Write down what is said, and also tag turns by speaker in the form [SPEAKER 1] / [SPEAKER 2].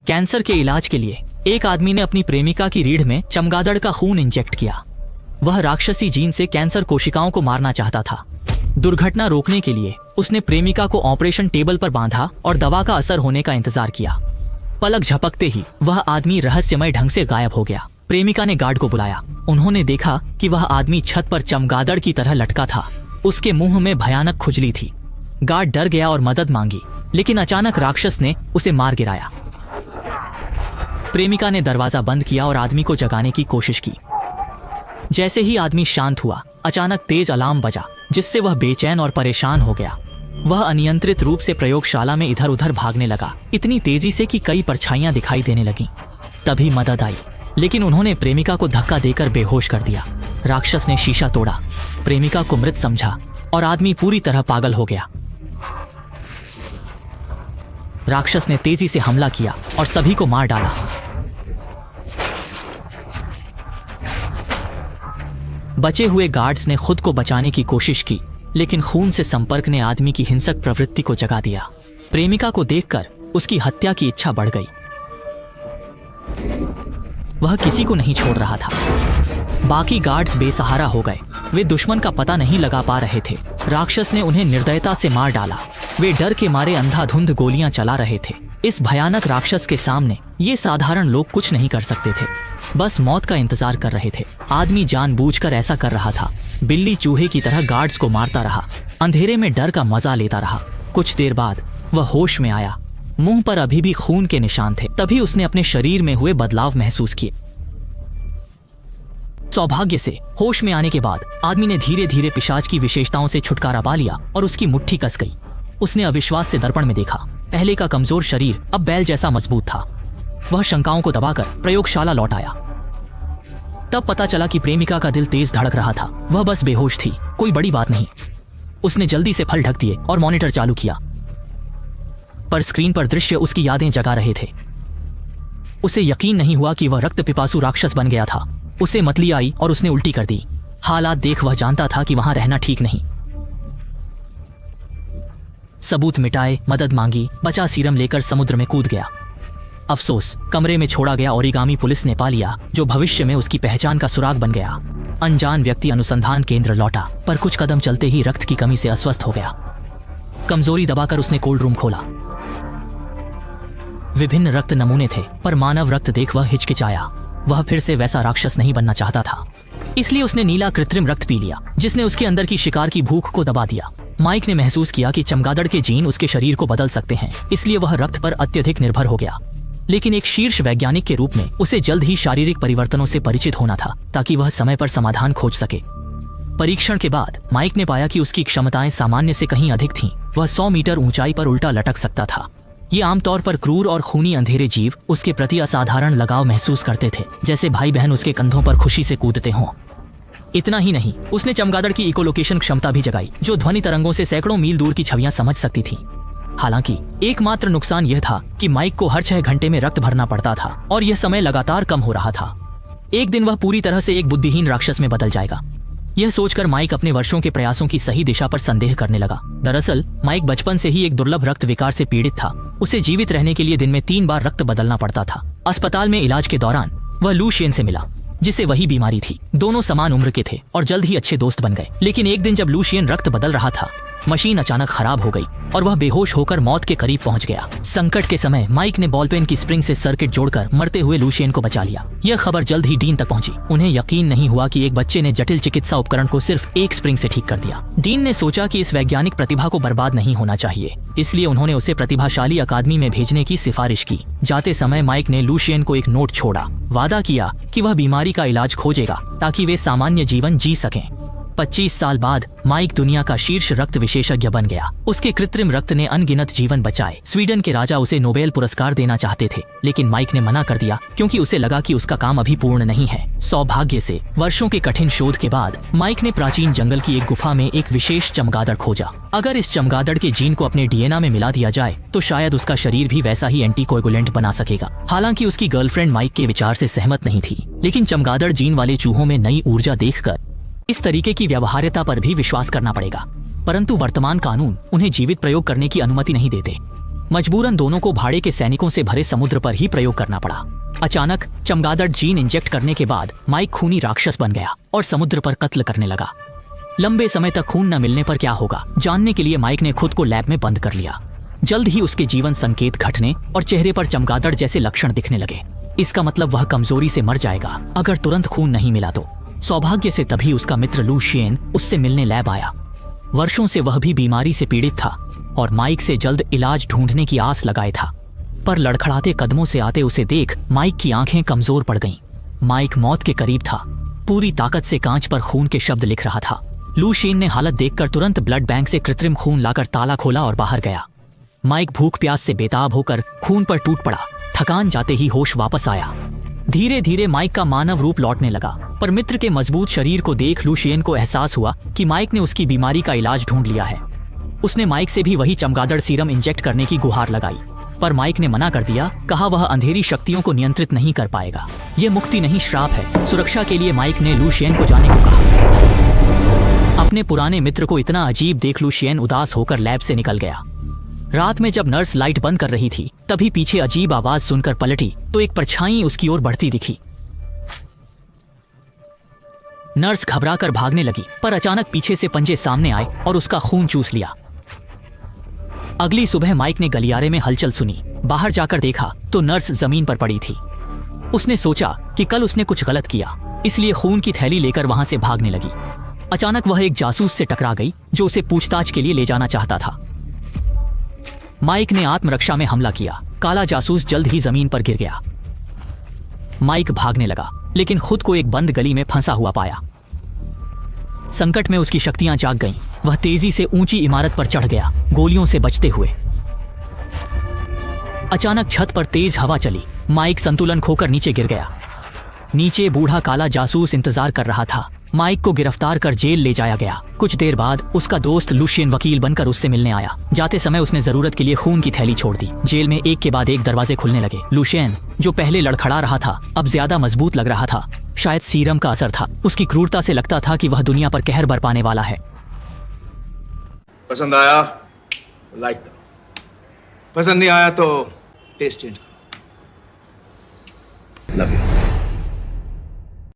[SPEAKER 1] Cancer के इलाज के लिए एक आदमी ने अपनी प्रेमिका की रीढ़ में चमगादड़ का खून इंजेक्ट किया। वह राक्षसी जीन से कैंसर कोशिकाओं को मारना चाहता था। दुर्घटना रोकने के लिए उसने प्रेमिका को ऑपरेशन टेबल पर बांधा और दवा का असर होने का इंतजार किया। पलक झपकते ही वह आदमी रहस्यमय ढंग से गायब हो गया। प्रेमिका ने गार्ड को बुलाया। उन्होंने देखा कि वह आदमी छत पर चमगादड़ की तरह लटका था। उसके मुंह में भयानक खुजली थी। गार्ड डर गया और मदद मांगी, लेकिन अचानक राक्षस ने उसे मार गिराया। प्रेमिका ने दरवाजा बंद किया और आदमी को जगाने की कोशिश की। जैसे ही आदमी शांत हुआ, अचानक तेज अलार्म बजा, जिससे वह बेचैन और परेशान हो गया। वह अनियंत्रित रूप से प्रयोगशाला में इधर उधर भागने लगा, इतनी तेजी से कि कई परछाइयां दिखाई देने लगीं। तभी मदद आई, लेकिन उन्होंने प्रेमिका को धक्का देकर बेहोश कर दिया। राक्षस ने शीशा तोड़ा, प्रेमिका को मृत समझा और आदमी पूरी तरह पागल हो गया। राक्षस ने तेजी से हमला किया और सभी को मार डाला। बचे हुए गार्ड्स ने खुद को बचाने की कोशिश की, लेकिन खून से संपर्क ने आदमी की हिंसक प्रवृत्ति को जगा दिया। प्रेमिका को देखकर उसकी हत्या की इच्छा बढ़ गई। वह किसी को नहीं छोड़ रहा था। बाकी गार्ड्स बेसहारा हो गए। वे दुश्मन का पता नहीं लगा पा रहे थे। राक्षस ने उन्हें निर्दयता से मार डाला। वे डर के मारे अंधाधुंध गोलियां चला रहे थे। इस भयानक राक्षस के सामने ये साधारण लोग कुछ नहीं कर सकते थे, बस मौत का इंतजार कर रहे थे। आदमी जानबूझकर ऐसा कर रहा था। बिल्ली चूहे की तरह गार्ड्स को मारता रहा, अंधेरे में डर का मजा लेता रहा। कुछ देर बाद वह होश में आया। मुंह पर अभी भी खून के निशान थे। तभी उसने अपने शरीर में हुए बदलाव महसूस किए। सौभाग्य से होश में आने के बाद आदमी ने धीरे धीरे पिशाच की विशेषताओं से छुटकारा पा लिया और उसकी मुट्ठी कस गई। उसने अविश्वास से दर्पण में देखा। पहले का कमजोर शरीर अब बैल जैसा मजबूत था। वह शंकाओं को दबाकर प्रयोगशाला लौट आया। तब पता चला कि प्रेमिका का दिल तेज धड़क रहा था। वह बस बेहोश थी, कोई बड़ी बात नहीं। उसने जल्दी से फल ढक दिए और मॉनिटर चालू किया, पर स्क्रीन पर दृश्य उसकी यादें जगा रहे थे। उसे यकीन नहीं हुआ कि वह रक्त पिपासु राक्षस बन गया था। उसे मतली आई और उसने उल्टी कर दी। हालात देख वह जानता था कि वहां रहना ठीक नहीं। सबूत मिटाए, मदद मांगी, बचा सीरम लेकर समुद्र में कूद गया। अफसोस, कमरे में छोड़ा गया ओरिगामी पुलिस ने पा लिया, जो भविष्य में उसकी पहचान का सुराग बन गया। अनजान व्यक्ति अनुसंधान केंद्र लौटा, पर कुछ कदम चलते ही रक्त की कमी से अस्वस्थ हो गया। कमजोरी दबाकर उसने कोल्ड रूम खोला। विभिन्न रक्त नमूने थे, पर मानव रक्त देख वह हिचकिचाया। वह फिर से वैसा राक्षस नहीं बनना चाहता था, इसलिए उसने नीला कृत्रिम रक्त पी लिया, जिसने उसके अंदर की शिकार की भूख को दबा दिया। माइक ने महसूस किया कि चमगादड़ के जीन उसके शरीर को बदल सकते हैं, इसलिए वह रक्त पर अत्यधिक निर्भर हो गया। लेकिन एक शीर्ष वैज्ञानिक के रूप में उसे जल्द ही शारीरिक परिवर्तनों से परिचित होना था, ताकि वह समय पर समाधान खोज सके। परीक्षण के बाद माइक ने पाया कि उसकी क्षमताएं सामान्य से कहीं अधिक थीं। वह 100 मीटर ऊंचाई पर उल्टा लटक सकता था। ये आमतौर पर क्रूर और खूनी अंधेरे जीव उसके प्रति असाधारण लगाव महसूस करते थे, जैसे भाई बहन उसके कंधों पर खुशी से कूदते हों। इतना ही नहीं, उसने चमगादड़ की इकोलोकेशन क्षमता भी जगाई, जो ध्वनि तरंगों से सैकड़ों मील दूर की छवियां समझ सकती थी। हालांकि एकमात्र नुकसान यह था कि माइक को हर 6 घंटे में रक्त भरना पड़ता था और यह समय लगातार कम हो रहा था। एक दिन वह पूरी तरह से एक बुद्धिहीन राक्षस में बदल जाएगा। यह सोचकर माइक अपने वर्षों के प्रयासों की सही दिशा पर संदेह करने लगा। दरअसल माइक बचपन से ही एक दुर्लभ रक्त विकार से पीड़ित था। उसे जीवित रहने के लिए दिन में 3 बार रक्त बदलना पड़ता था। अस्पताल में इलाज के दौरान वह लूशियन से मिला, जिसे वही बीमारी थी। दोनों समान उम्र के थे और जल्द ही अच्छे दोस्त बन गए। लेकिन एक दिन जब लूशियन रक्त बदल रहा था, मशीन अचानक खराब हो गई और वह बेहोश होकर मौत के करीब पहुंच गया। संकट के समय माइक ने बॉलपेन की स्प्रिंग से सर्किट जोड़कर मरते हुए लूशियन को बचा लिया। यह खबर जल्द ही डीन तक पहुंची। उन्हें यकीन नहीं हुआ कि एक बच्चे ने जटिल चिकित्सा उपकरण को सिर्फ एक स्प्रिंग से ठीक कर दिया। डीन ने सोचा कि इस वैज्ञानिक प्रतिभा को बर्बाद नहीं होना चाहिए, इसलिए उन्होंने उसे प्रतिभाशाली अकादमी में भेजने की सिफारिश की। जाते समय माइक ने लूशियन को एक नोट छोड़ा। वादा किया कि वह बीमारी का इलाज खोजेगा ताकि वे सामान्य जीवन जी सकें। 25 साल बाद माइक दुनिया का शीर्ष रक्त विशेषज्ञ बन गया। उसके कृत्रिम रक्त ने अनगिनत जीवन बचाए। स्वीडन के राजा उसे नोबेल पुरस्कार देना चाहते थे, लेकिन माइक ने मना कर दिया क्योंकि उसे लगा कि उसका काम अभी पूर्ण नहीं है। सौभाग्य से वर्षों के कठिन शोध के बाद माइक ने प्राचीन जंगल की एक गुफा में एक विशेष चमगादड़ खोजा। अगर इस चमगादड़ के जीन को अपने डीएनए में मिला दिया जाए तो शायद उसका शरीर भी वैसा ही एंटीकोएगुलेंट बना सकेगा। हालांकि उसकी गर्लफ्रेंड माइक के विचार से सहमत नहीं थी, लेकिन चमगादड़ जीन वाले चूहों में नई ऊर्जा देखकर इस तरीके की व्यवहार्यता पर भी विश्वास करना पड़ेगा। परंतु वर्तमान कानून उन्हें जीवित प्रयोग करने की अनुमति नहीं देते। मजबूरन दोनों को भाड़े के सैनिकों से भरे समुद्र पर ही प्रयोग करना पड़ा। अचानक चमगादड़ जीन इंजेक्ट करने के बाद माइक खूनी राक्षस बन गया और समुद्र पर कत्ल करने लगा। लंबे समय तक खून न मिलने पर क्या होगा जानने के लिए माइक ने खुद को लैब में बंद कर लिया। जल्द ही उसके जीवन संकेत घटने और चेहरे पर चमगादड़ जैसे लक्षण दिखने लगे। इसका मतलब वह कमजोरी से मर जाएगा अगर तुरंत खून नहीं मिला तो। सौभाग्य से तभी उसका मित्र लूशियन उससे मिलने लैब आया। वर्षों से वह भी बीमारी से पीड़ित था और माइक से जल्द इलाज ढूंढने की आस लगाए था। पर लड़खड़ाते कदमों से आते उसे देख माइक की आंखें कमजोर पड़ गईं। माइक मौत के करीब था, पूरी ताकत से कांच पर खून के शब्द लिख रहा था। लूशियन ने हालत देखकर तुरंत ब्लड बैंक से कृत्रिम खून लाकर ताला खोला और बाहर गया। माइक भूख प्यास से बेताब होकर खून पर टूट पड़ा। थकान जाते ही होश वापस आया। धीरे धीरे माइक का मानव रूप लौटने लगा, पर मित्र के मजबूत शरीर को देख लूशियन को एहसास हुआ कि माइक ने उसकी बीमारी का इलाज ढूंढ लिया है। उसने माइक से भी वही चमगादड़ सीरम इंजेक्ट करने की गुहार लगाई, पर माइक ने मना कर दिया। कहा वह अंधेरी शक्तियों को नियंत्रित नहीं कर पाएगा। ये मुक्ति नहीं श्राप है। सुरक्षा के लिए माइक ने लूशियन को जाने को कहा। अपने पुराने मित्र को इतना अजीब देख लूशियन उदास होकर लैब से निकल गया। रात में जब नर्स लाइट बंद कर रही थी तभी पीछे अजीब आवाज सुनकर पलटी तो एक परछाई उसकी ओर बढ़ती दिखी। नर्स घबराकर भागने लगी, पर अचानक पीछे से पंजे सामने आए और उसका खून चूस लिया। अगली सुबह माइक ने गलियारे में हलचल सुनी। बाहर जाकर देखा तो नर्स जमीन पर पड़ी थी। उसने सोचा कि कल उसने कुछ गलत किया, इसलिए खून की थैली लेकर वहां से भागने लगी। अचानक वह एक जासूस से टकरा गई जो उसे पूछताछ के लिए ले जाना चाहता था। माइक ने आत्मरक्षा में हमला किया। काला जासूस जल्द ही जमीन पर गिर गया। माइक भागने लगा, लेकिन खुद को एक बंद गली में फंसा हुआ पाया। संकट में उसकी शक्तियां जाग गईं। वह तेजी से ऊंची इमारत पर चढ़ गया, गोलियों से बचते हुए। अचानक छत पर तेज हवा चली। माइक संतुलन खोकर नीचे गिर गया। नीचे बूढ़ा काला जासूस इंतजार कर रहा था। माइक को गिरफ्तार कर जेल ले जाया गया। कुछ देर बाद उसका दोस्त लूशियन वकील बनकर उससे मिलने आया। जाते समय उसने जरूरत के लिए खून की थैली छोड़ दी। जेल में एक के बाद एक दरवाजे खुलने लगे। लूशियन, जो पहले लड़खड़ा रहा था, अब ज्यादा मजबूत लग रहा था। शायद सीरम का असर था। उसकी क्रूरता से लगता था कि वह दुनिया पर कहर बरपाने वाला है।
[SPEAKER 2] पसंद आया? लाइक। पसंद नहीं आया तो टेस्ट चेंज कर।